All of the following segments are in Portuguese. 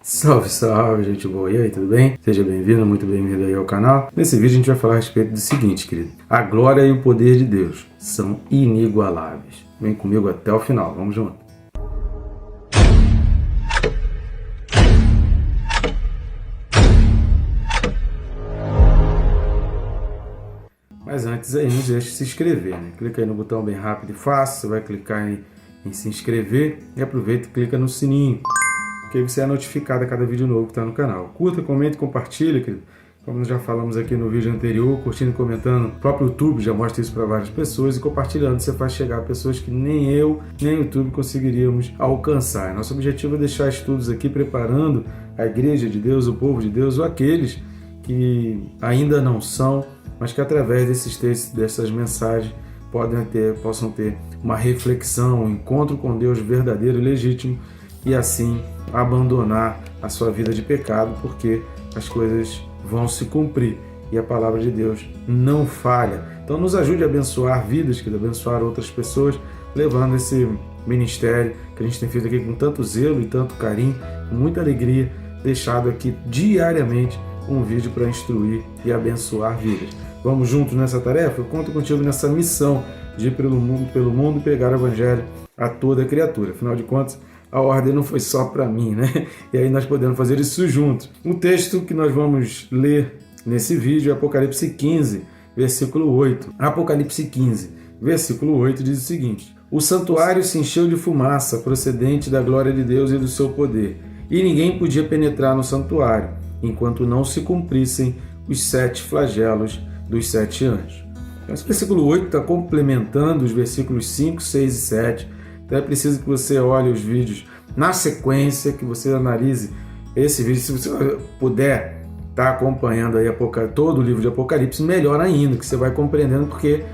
Salve, salve, gente boa. E aí, tudo bem? Seja bem-vindo, muito bem-vindo aí ao canal. Nesse vídeo a gente vai falar a respeito do seguinte, querido. A glória e o poder de Deus são inigualáveis. Vem comigo até o final, vamos junto. Mas antes aí, não deixe de se inscrever, né? Clica aí no botão bem rápido e fácil, você vai clicar em se inscrever e aproveita e clica no sininho, que aí você é notificado a cada vídeo novo que está no canal. Curta, comente, compartilha, querido. Como nós já falamos aqui no vídeo anterior, curtindo e comentando, o próprio YouTube já mostra isso para várias pessoas, e compartilhando você faz chegar a pessoas que nem eu, nem o YouTube conseguiríamos alcançar. Nosso objetivo é deixar estudos aqui preparando a Igreja de Deus, o povo de Deus, ou aqueles que ainda não são, mas que através desses textos, dessas mensagens, possam ter uma reflexão, um encontro com Deus verdadeiro e legítimo, e assim abandonar a sua vida de pecado, porque as coisas vão se cumprir e a palavra de Deus não falha. Então nos ajude a abençoar vidas, que abençoar outras pessoas, levando esse ministério que a gente tem feito aqui com tanto zelo e tanto carinho, com muita alegria, deixado aqui diariamente um vídeo para instruir e abençoar vidas. Vamos juntos nessa tarefa? Eu conto contigo nessa missão de ir pelo mundo e pregar o evangelho a toda criatura. Afinal de contas, a ordem não foi só para mim, né? E aí nós podemos fazer isso juntos. O texto que nós vamos ler nesse vídeo é Apocalipse 15, versículo 8. Apocalipse 15, versículo 8 diz o seguinte: O santuário se encheu de fumaça procedente da glória de Deus e do seu poder, e ninguém podia penetrar no santuário, enquanto não se cumprissem os 7 flagelos dos 7 anjos. Então, esse versículo 8 está complementando os versículos 5, 6 e 7. Então é preciso que você olhe os vídeos na sequência, que você analise esse vídeo. Se você puder estar acompanhando aí todo o livro de Apocalipse, melhor ainda, que você vai compreendendo, porque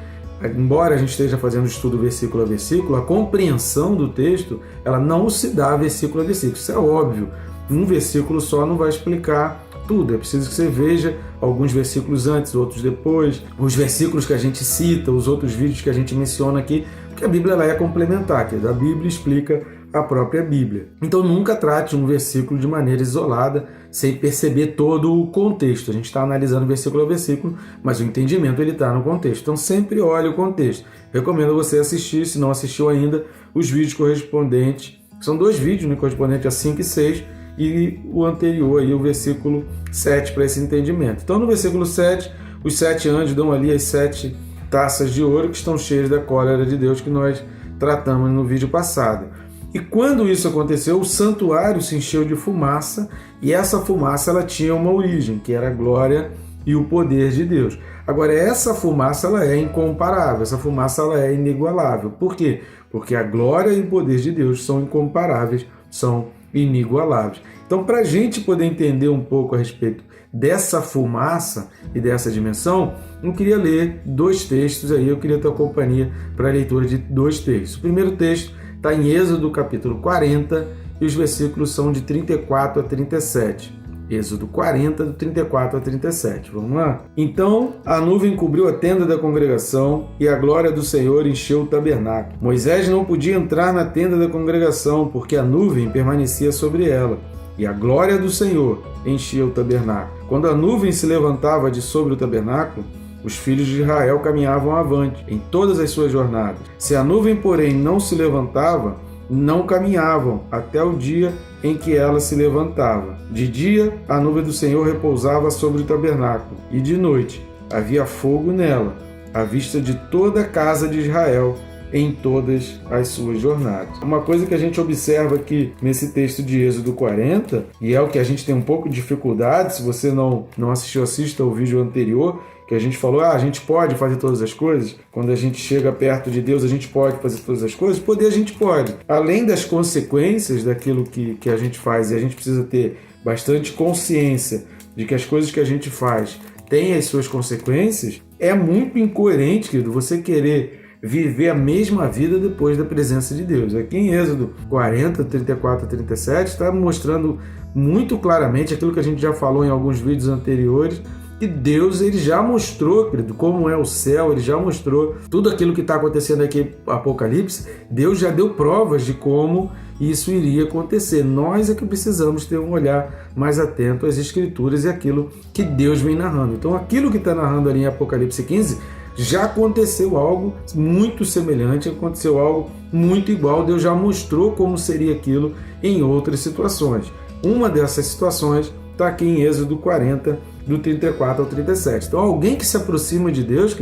embora a gente esteja fazendo o estudo versículo a versículo, a compreensão do texto ela não se dá versículo a versículo. Isso é óbvio. Um versículo só não vai explicar tudo. É preciso que você veja alguns versículos antes, outros depois, os versículos que a gente cita, os outros vídeos que a gente menciona aqui, porque a Bíblia ela é complementar, que a Bíblia explica a própria Bíblia. Então nunca trate um versículo de maneira isolada, sem perceber todo o contexto. A gente está analisando versículo a versículo, mas o entendimento ele está no contexto. Então sempre olhe o contexto. Recomendo você assistir, se não assistiu ainda, os vídeos correspondentes. São 2 vídeos, né, correspondentes a 5 e 6, e o anterior, aí, o versículo 7, para esse entendimento. Então, no versículo 7, os 7 anjos dão ali as 7 taças de ouro que estão cheias da cólera de Deus, que nós tratamos no vídeo passado. E quando isso aconteceu, o santuário se encheu de fumaça, e essa fumaça ela tinha uma origem, que era a glória e o poder de Deus. Agora, essa fumaça ela é incomparável, essa fumaça ela é inigualável. Por quê? Porque a glória e o poder de Deus são incomparáveis, são inigualáveis. Então, para a gente poder entender um pouco a respeito dessa fumaça e dessa dimensão, eu queria ler 2 textos aí, eu queria ter a companhia para a leitura de 2 textos. O primeiro texto está em Êxodo capítulo 40 e os versículos são de 34 a 37. Êxodo 40, do 34 a 37. Vamos lá? Então a nuvem cobriu a tenda da congregação e a glória do Senhor encheu o tabernáculo. Moisés não podia entrar na tenda da congregação, porque a nuvem permanecia sobre ela, e a glória do Senhor enchia o tabernáculo. Quando a nuvem se levantava de sobre o tabernáculo, os filhos de Israel caminhavam avante em todas as suas jornadas. Se a nuvem, porém, não se levantava, não caminhavam até o dia em que ela se levantava. De dia, a nuvem do Senhor repousava sobre o tabernáculo, e de noite havia fogo nela, à vista de toda a casa de Israel, em todas as suas jornadas. Uma coisa que a gente observa aqui nesse texto de Êxodo 40, e é o que a gente tem um pouco de dificuldade, se você não assistiu, assista ao vídeo anterior, que a gente falou, a gente pode fazer todas as coisas, quando a gente chega perto de Deus, a gente pode fazer todas as coisas, poder a gente pode. Além das consequências daquilo que a gente faz, e a gente precisa ter bastante consciência de que as coisas que a gente faz têm as suas consequências, é muito incoerente, querido, você querer viver a mesma vida depois da presença de Deus. Aqui em Êxodo 40, 34 a 37, está mostrando muito claramente aquilo que a gente já falou em alguns vídeos anteriores, que Deus ele já mostrou, querido, como é o céu, ele já mostrou tudo aquilo que está acontecendo aqui em Apocalipse. Deus já deu provas de como e isso iria acontecer. Nós é que precisamos ter um olhar mais atento às Escrituras e aquilo que Deus vem narrando. Então, aquilo que está narrando ali em Apocalipse 15, já aconteceu algo muito semelhante, aconteceu algo muito igual. Deus já mostrou como seria aquilo em outras situações. Uma dessas situações está aqui em Êxodo 40, do 34 ao 37. Então, alguém que se aproxima de Deus,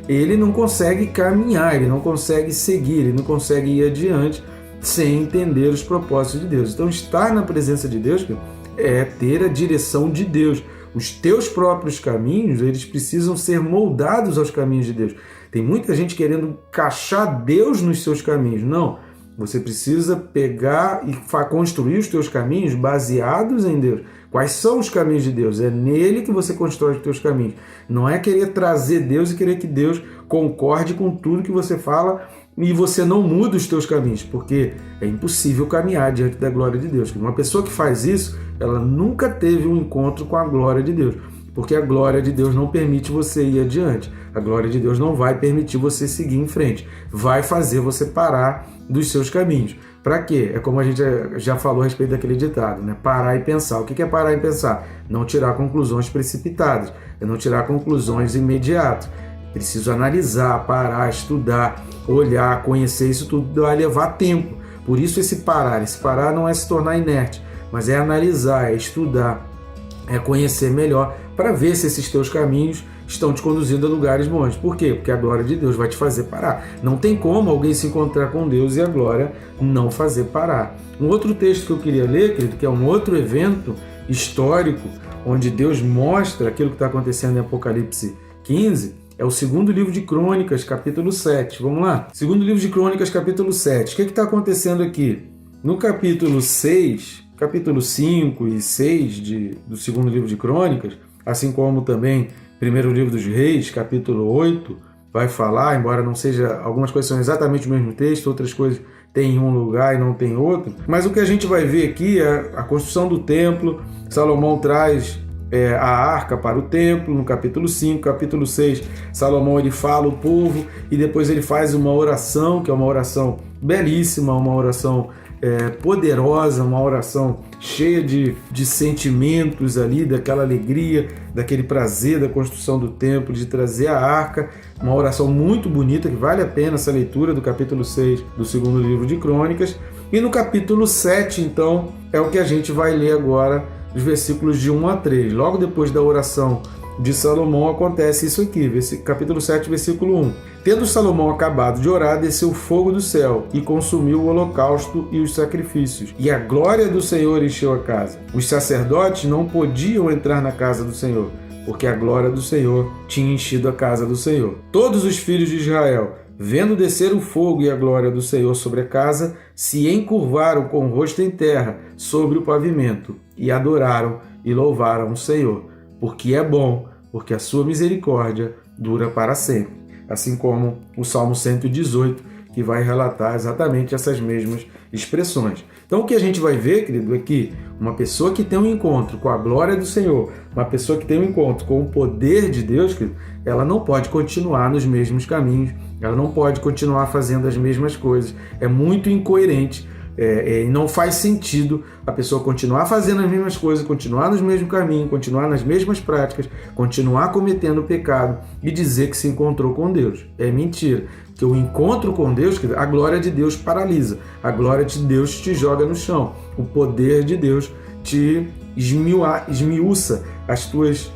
ele não consegue caminhar, ele não consegue seguir, ele não consegue ir adiante sem entender os propósitos de Deus. Então, estar na presença de Deus é ter a direção de Deus. Os teus próprios caminhos, eles precisam ser moldados aos caminhos de Deus. Tem muita gente querendo encaixar Deus nos seus caminhos. Não, você precisa pegar e construir os teus caminhos baseados em Deus. Quais são os caminhos de Deus? É nele que você constrói os teus caminhos. Não é querer trazer Deus e querer que Deus concorde com tudo que você fala e você não muda os teus caminhos, porque é impossível caminhar diante da glória de Deus. Uma pessoa que faz isso, ela nunca teve um encontro com a glória de Deus, porque a glória de Deus não permite você ir adiante. A glória de Deus não vai permitir você seguir em frente, vai fazer você parar dos seus caminhos. Para quê? É como a gente já falou a respeito daquele ditado, né? Parar e pensar. O que é parar e pensar? Não tirar conclusões precipitadas, é não tirar conclusões imediatas. Preciso analisar, parar, estudar, olhar, conhecer, isso tudo vai levar tempo. Por isso esse parar não é se tornar inerte, mas é analisar, é estudar, é conhecer melhor para ver se esses teus caminhos estão te conduzindo a lugares bons. Por quê? Porque a glória de Deus vai te fazer parar. Não tem como alguém se encontrar com Deus e a glória não fazer parar. Um outro texto que eu queria ler, querido, que é um outro evento histórico, onde Deus mostra aquilo que está acontecendo em Apocalipse 15, é o segundo livro de Crônicas, capítulo 7. Vamos lá? Segundo livro de Crônicas, capítulo 7. O que está acontecendo aqui? No capítulo 6, capítulo 5 e 6 do segundo livro de Crônicas, assim como também primeiro livro dos Reis, capítulo 8, vai falar, embora não seja, algumas coisas são exatamente o mesmo texto, outras coisas tem em um lugar e não tem outro. Mas o que a gente vai ver aqui é a construção do templo. Salomão traz a arca para o templo, no capítulo 5, capítulo 6, Salomão ele fala o povo e depois ele faz uma oração, que é uma oração belíssima, uma oração poderosa, uma oração cheia de sentimentos ali, daquela alegria, daquele prazer da construção do templo, de trazer a arca, uma oração muito bonita, que vale a pena essa leitura do capítulo 6 do segundo livro de Crônicas. E no capítulo 7, então, é o que a gente vai ler agora, dos versículos de 1 a 3. Logo depois da oração de Salomão acontece isso aqui, capítulo 7, versículo 1. Tendo Salomão acabado de orar, desceu fogo do céu e consumiu o holocausto e os sacrifícios. E a glória do Senhor encheu a casa. Os sacerdotes não podiam entrar na casa do Senhor, porque a glória do Senhor tinha enchido a casa do Senhor. Todos os filhos de Israel, vendo descer o fogo e a glória do Senhor sobre a casa, se encurvaram com o rosto em terra sobre o pavimento e adoraram e louvaram o Senhor, porque é bom, porque a sua misericórdia dura para sempre. Assim como o Salmo 118, que vai relatar exatamente essas mesmas expressões. Então o que a gente vai ver, querido, é que uma pessoa que tem um encontro com a glória do Senhor, uma pessoa que tem um encontro com o poder de Deus, querido, ela não pode continuar nos mesmos caminhos, ela não pode continuar fazendo as mesmas coisas. É muito incoerente. E não faz sentido a pessoa continuar fazendo as mesmas coisas, continuar nos mesmos caminhos, continuar nas mesmas práticas, continuar cometendo pecado e dizer que se encontrou com Deus. É mentira. Que o encontro com Deus, a glória de Deus paralisa, a glória de Deus te joga no chão, o poder de Deus te esmiuça as tuas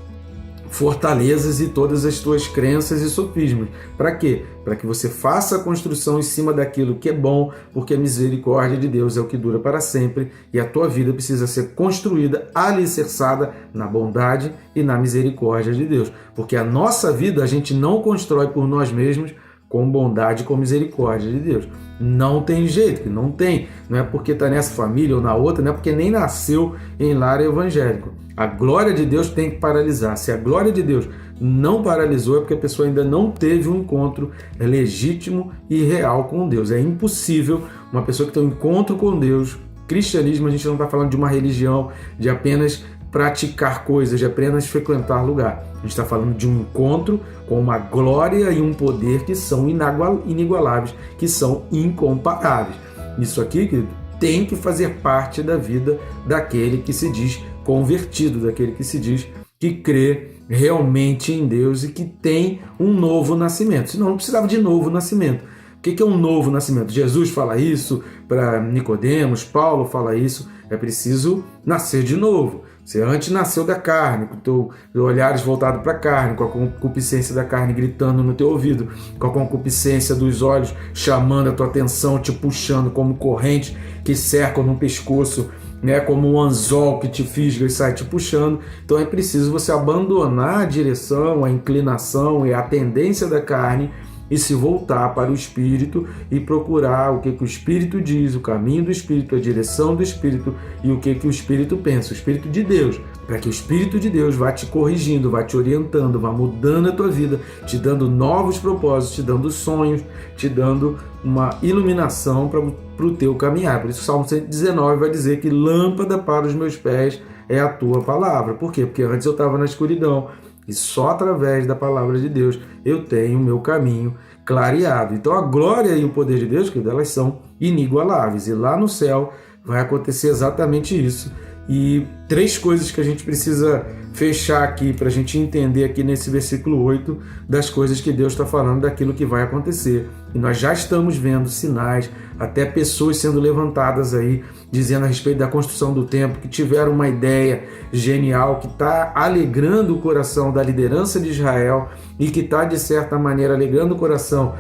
fortalezas e todas as tuas crenças e sofismas. Para quê? Para que você faça a construção em cima daquilo que é bom, porque a misericórdia de Deus é o que dura para sempre e a tua vida precisa ser construída, alicerçada na bondade e na misericórdia de Deus. Porque a nossa vida a gente não constrói por nós mesmos com bondade e com misericórdia de Deus. Não tem jeito, não tem. Não é porque está nessa família ou na outra, não é porque nem nasceu em lar evangélico. A glória de Deus tem que paralisar. Se a glória de Deus não paralisou, é porque a pessoa ainda não teve um encontro legítimo e real com Deus. É impossível uma pessoa que tem um encontro com Deus. Cristianismo, a gente não está falando de uma religião, de apenas praticar coisas, de apenas frequentar lugar. A gente está falando de um encontro com uma glória e um poder que são inigualáveis, que são incomparáveis. Isso aqui, querido, tem que fazer parte da vida daquele que se diz convertido, daquele que se diz que crê realmente em Deus e que tem um novo nascimento. Senão não precisava de novo nascimento. O que é um novo nascimento? Jesus fala isso para Nicodemos, Paulo fala isso. É preciso nascer de novo. Você antes nasceu da carne, com teu olhares voltado para a carne, com a concupiscência da carne gritando no teu ouvido, com a concupiscência dos olhos chamando a tua atenção, te puxando como corrente que cercam no pescoço, né, como um anzol que te fisga e sai te puxando. Então é preciso você abandonar a direção, a inclinação e a tendência da carne e se voltar para o Espírito e procurar o que o Espírito diz, o caminho do Espírito, a direção do Espírito e o que o Espírito pensa, o Espírito de Deus, para que o Espírito de Deus vá te corrigindo, vá te orientando, vá mudando a tua vida, te dando novos propósitos, te dando sonhos, te dando uma iluminação para o teu caminhar. Por isso o Salmo 119 vai dizer que lâmpada para os meus pés é a tua palavra. Por quê? Porque antes eu estava na escuridão, e só através da palavra de Deus eu tenho o meu caminho clareado. Então a glória e o poder de Deus, que elas são inigualáveis. E lá no céu vai acontecer exatamente isso. E 3 coisas que a gente precisa fechar aqui para a gente entender aqui nesse versículo 8 das coisas que Deus está falando, daquilo que vai acontecer. E nós já estamos vendo sinais, até pessoas sendo levantadas aí, dizendo a respeito da construção do templo, que tiveram uma ideia genial, que está alegrando o coração da liderança de Israel e que está, de certa maneira, alegrando o coração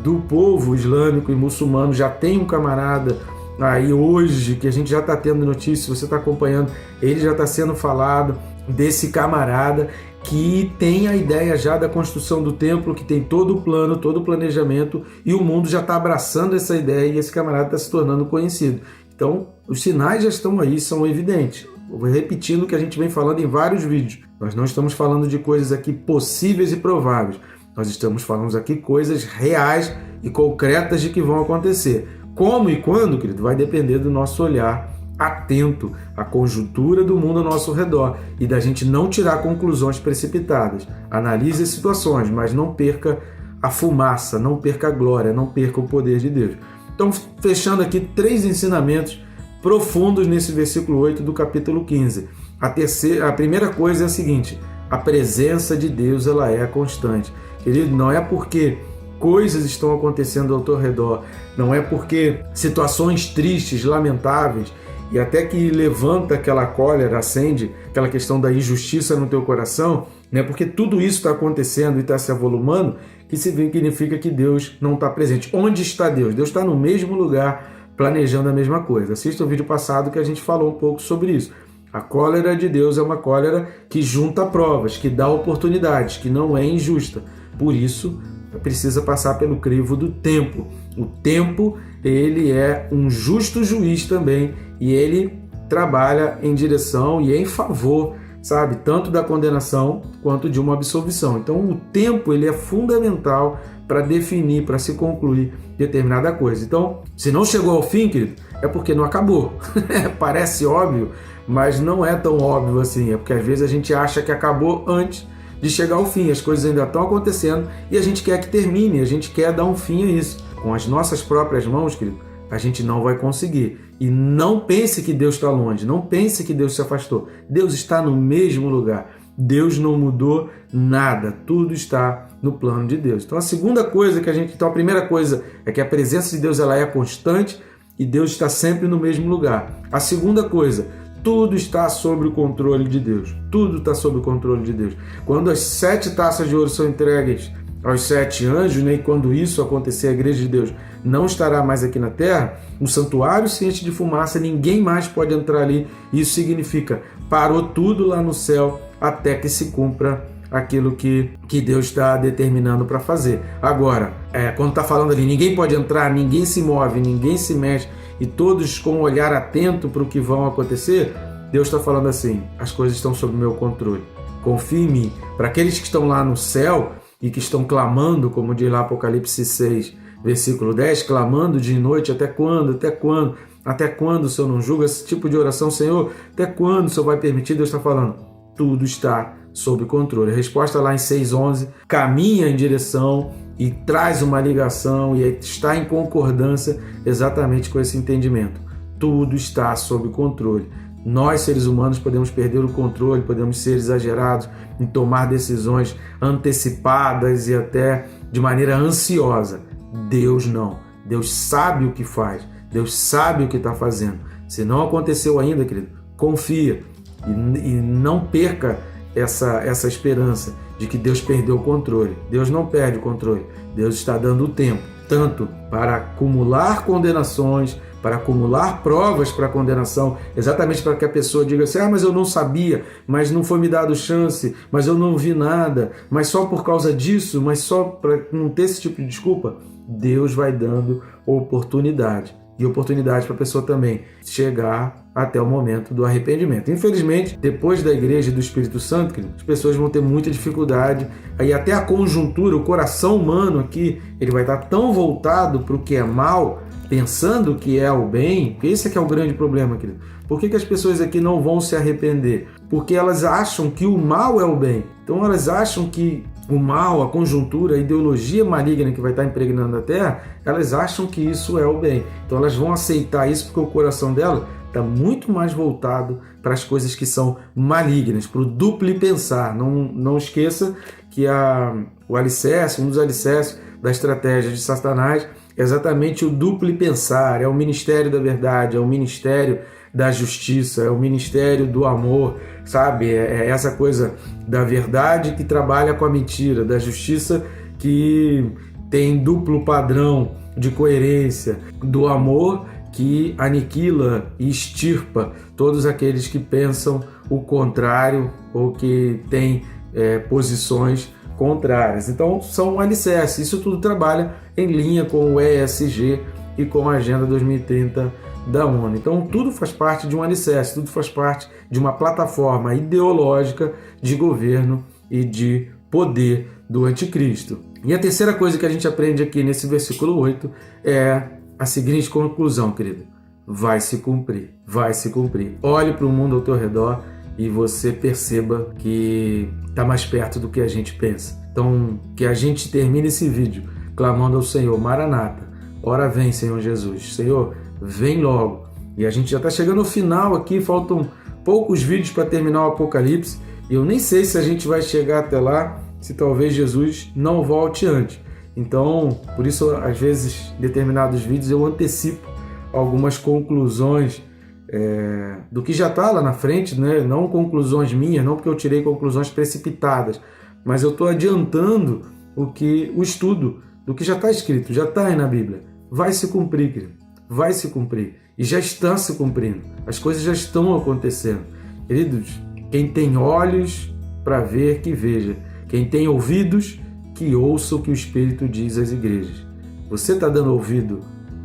do povo islâmico e muçulmano. Já tem um camarada aí hoje, que a gente já está tendo notícia, se você está acompanhando, ele já está sendo falado desse camarada que tem a ideia já da construção do templo, que tem todo o plano, todo o planejamento, e o mundo já está abraçando essa ideia e esse camarada está se tornando conhecido. Então, os sinais já estão aí, são evidentes. Vou repetindo o que a gente vem falando em vários vídeos. Nós não estamos falando de coisas aqui possíveis e prováveis. Nós estamos falando aqui coisas reais e concretas de que vão acontecer. Como e quando, querido, vai depender do nosso olhar atento à conjuntura do mundo ao nosso redor e da gente não tirar conclusões precipitadas. Analise as situações, mas não perca a fumaça, não perca a glória, não perca o poder de Deus. Então, fechando aqui 3 ensinamentos profundos nesse versículo 8 do capítulo 15. A primeira coisa é a seguinte: a presença de Deus, ela é constante. Querido, não é porque coisas estão acontecendo ao teu redor, não é porque situações tristes, lamentáveis, e até que levanta aquela cólera, acende aquela questão da injustiça no teu coração, não é porque tudo isso está acontecendo e está se avolumando, que significa que Deus não está presente. Onde está Deus? Deus está no mesmo lugar, planejando a mesma coisa. Assista o vídeo passado que a gente falou um pouco sobre isso. A cólera de Deus é uma cólera que junta provas, que dá oportunidades, que não é injusta. Por isso, precisa passar pelo crivo do tempo. O tempo, ele é um justo juiz também, e ele trabalha em direção e em favor, sabe, tanto da condenação quanto de uma absolvição. Então o tempo, ele é fundamental para definir, para se concluir determinada coisa. Então, se não chegou ao fim, querido, é porque não acabou. Parece óbvio, mas não é tão óbvio assim. É porque às vezes a gente acha que acabou antes de chegar ao fim. As coisas ainda estão acontecendo e a gente quer que termine, a gente quer dar um fim a isso. Com as nossas próprias mãos, querido, a gente não vai conseguir. E não pense que Deus está longe, não pense que Deus se afastou. Deus está no mesmo lugar. Deus não mudou nada, tudo está no plano de Deus. Então a primeira coisa é que a presença de Deus, ela é constante e Deus está sempre no mesmo lugar. A segunda coisa, tudo está sob o controle de Deus. Tudo está sob o controle de Deus. Quando as 7 taças de ouro são entregues aos 7 anjos, né, e quando isso acontecer, a igreja de Deus não estará mais aqui na terra, o santuário se enche de fumaça, ninguém mais pode entrar ali. Isso significa, parou tudo lá no céu até que se cumpra aquilo que Deus está determinando para fazer. Agora, quando está falando ali, ninguém pode entrar, ninguém se move, ninguém se mexe, e todos com um olhar atento para o que vão acontecer, Deus está falando assim: as coisas estão sob o meu controle, confie em mim. Para aqueles que estão lá no céu e que estão clamando, como diz lá Apocalipse 6, versículo 10, clamando dia e noite: até quando? Até quando? Até quando o Senhor não julga? Esse tipo de oração, Senhor, até quando o Senhor vai permitir? Deus está falando: tudo está sob controle. A resposta lá em 6:11, caminha em direção e traz uma ligação e está em concordância exatamente com esse entendimento. tudo está sob controle. Nós, seres humanos, podemos perder o controle, podemos ser exagerados em tomar decisões antecipadas e até de maneira ansiosa. Deus não. Deus sabe o que faz. Deus sabe o que está fazendo. Se não aconteceu ainda, querido, confia e não perca essa esperança de que Deus perdeu o controle. Deus não perde o controle. Deus está dando o tempo, tanto para acumular condenações, para acumular provas para condenação, exatamente para que a pessoa diga assim, mas eu não sabia, mas não foi me dado chance, mas eu não vi nada, mas só por causa disso, mas só para não ter esse tipo de desculpa. Deus vai dando oportunidade. E oportunidade para a pessoa também chegar até o momento do arrependimento. Infelizmente, depois da igreja e do Espírito Santo, as pessoas vão ter muita dificuldade, aí até a conjuntura, o coração humano aqui, ele vai estar tão voltado para o que é mal, pensando que é o bem, porque esse é que é o grande problema, querido. Por que as pessoas aqui não vão se arrepender? Porque elas acham que o mal é o bem. Então elas acham que o mal, a conjuntura, a ideologia maligna que vai estar impregnando a Terra, elas acham que isso é o bem. Então elas vão aceitar isso porque o coração dela está muito mais voltado para as coisas que são malignas, para o duplo pensar. Não esqueça que o alicerce, um dos alicerces da estratégia de Satanás é exatamente o duplo pensar, é o ministério da verdade, é o ministério da justiça, é o ministério do amor, sabe? É essa coisa da verdade que trabalha com a mentira, da justiça que tem duplo padrão de coerência, do amor que aniquila e extirpa todos aqueles que pensam o contrário ou que têm posições contrárias. Então são alicerces, isso tudo trabalha em linha com o ESG e com a Agenda 2030 da ONU. Então tudo faz parte de um alicerce, tudo faz parte de uma plataforma ideológica de governo e de poder do anticristo. E a terceira coisa que a gente aprende aqui nesse versículo 8 é a seguinte conclusão, querido: vai se cumprir, vai se cumprir. Olhe para o mundo ao teu redor e você perceba que está mais perto do que a gente pensa. Então, que a gente termine esse vídeo clamando ao Senhor, Maranata, ora vem, Senhor Jesus. Senhor, vem logo. E a gente já está chegando ao final aqui, faltam poucos vídeos para terminar o Apocalipse. E eu nem sei se a gente vai chegar até lá, se talvez Jesus não volte antes. Então, por isso, às vezes, em determinados vídeos eu antecipo algumas conclusões do que já está lá na frente, né? Não conclusões minhas, não porque eu tirei conclusões precipitadas, mas eu estou adiantando o estudo do que já está escrito, já está aí na Bíblia. Vai se cumprir, querido, vai se cumprir. E já está se cumprindo, as coisas já estão acontecendo. Queridos, quem tem olhos para ver, que veja. Quem tem ouvidos, que ouça o que o Espírito diz às igrejas. Você está dando ouvido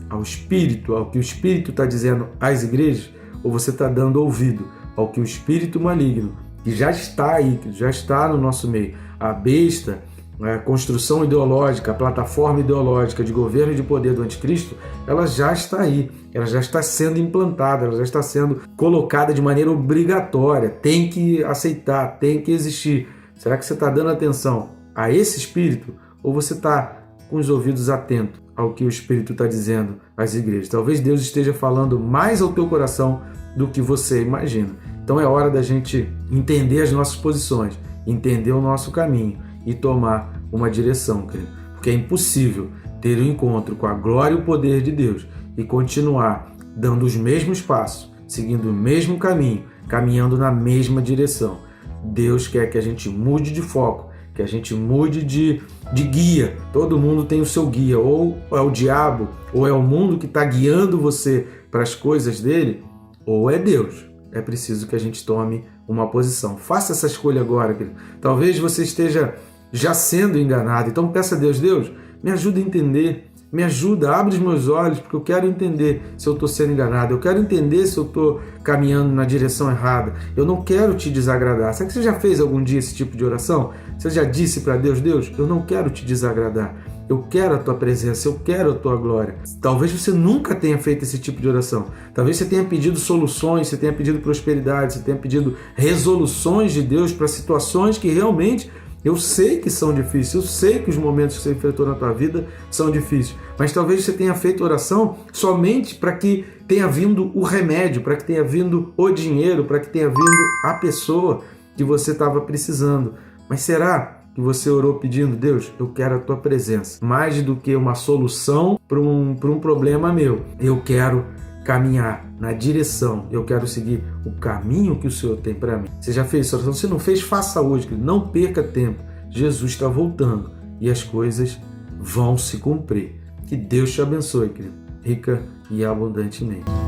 ao Espírito, ao que o Espírito está dizendo às igrejas, ou você está dando ouvido ao que o Espírito maligno, que já está aí, que já está no nosso meio, a besta, a construção ideológica, a plataforma ideológica de governo e de poder do anticristo, ela já está aí, ela já está sendo implantada, ela já está sendo colocada de maneira obrigatória, tem que aceitar, tem que existir. Será que você está dando atenção a esse Espírito, ou você está com os ouvidos atentos ao que o Espírito está dizendo às igrejas? Talvez Deus esteja falando mais ao teu coração do que você imagina. Então é hora da gente entender as nossas posições, entender o nosso caminho e tomar uma direção, querido. Porque é impossível ter um encontro com a glória e o poder de Deus e continuar dando os mesmos passos, seguindo o mesmo caminho, caminhando na mesma direção. Deus quer que a gente mude de foco, que a gente mude de guia. Todo mundo tem o seu guia, ou é o diabo, ou é o mundo que está guiando você para as coisas dele, ou é Deus. É preciso que a gente tome uma posição. Faça essa escolha agora, querido. Talvez você esteja já sendo enganado, então peça a Deus, Deus, me ajuda a entender, me ajuda, abre os meus olhos, porque eu quero entender se eu estou sendo enganado, eu quero entender se eu estou caminhando na direção errada, eu não quero te desagradar. Será que você já fez algum dia esse tipo de oração? Você já disse para Deus, Deus, eu não quero te desagradar, eu quero a tua presença, eu quero a tua glória. Talvez você nunca tenha feito esse tipo de oração, talvez você tenha pedido soluções, você tenha pedido prosperidade, você tenha pedido resoluções de Deus para situações que realmente Eu sei que são difíceis, eu sei que os momentos que você enfrentou na tua vida são difíceis, mas talvez você tenha feito oração somente para que tenha vindo o remédio, para que tenha vindo o dinheiro, para que tenha vindo a pessoa que você estava precisando. Mas será que você orou pedindo, Deus, eu quero a tua presença, mais do que uma solução para um problema meu? Eu quero caminhar na direção, eu quero seguir o caminho que o Senhor tem para mim. Você já fez essa oração? Se não fez, faça hoje, querido. Não perca tempo. Jesus está voltando e as coisas vão se cumprir. Que Deus te abençoe, querido, rica e abundantemente.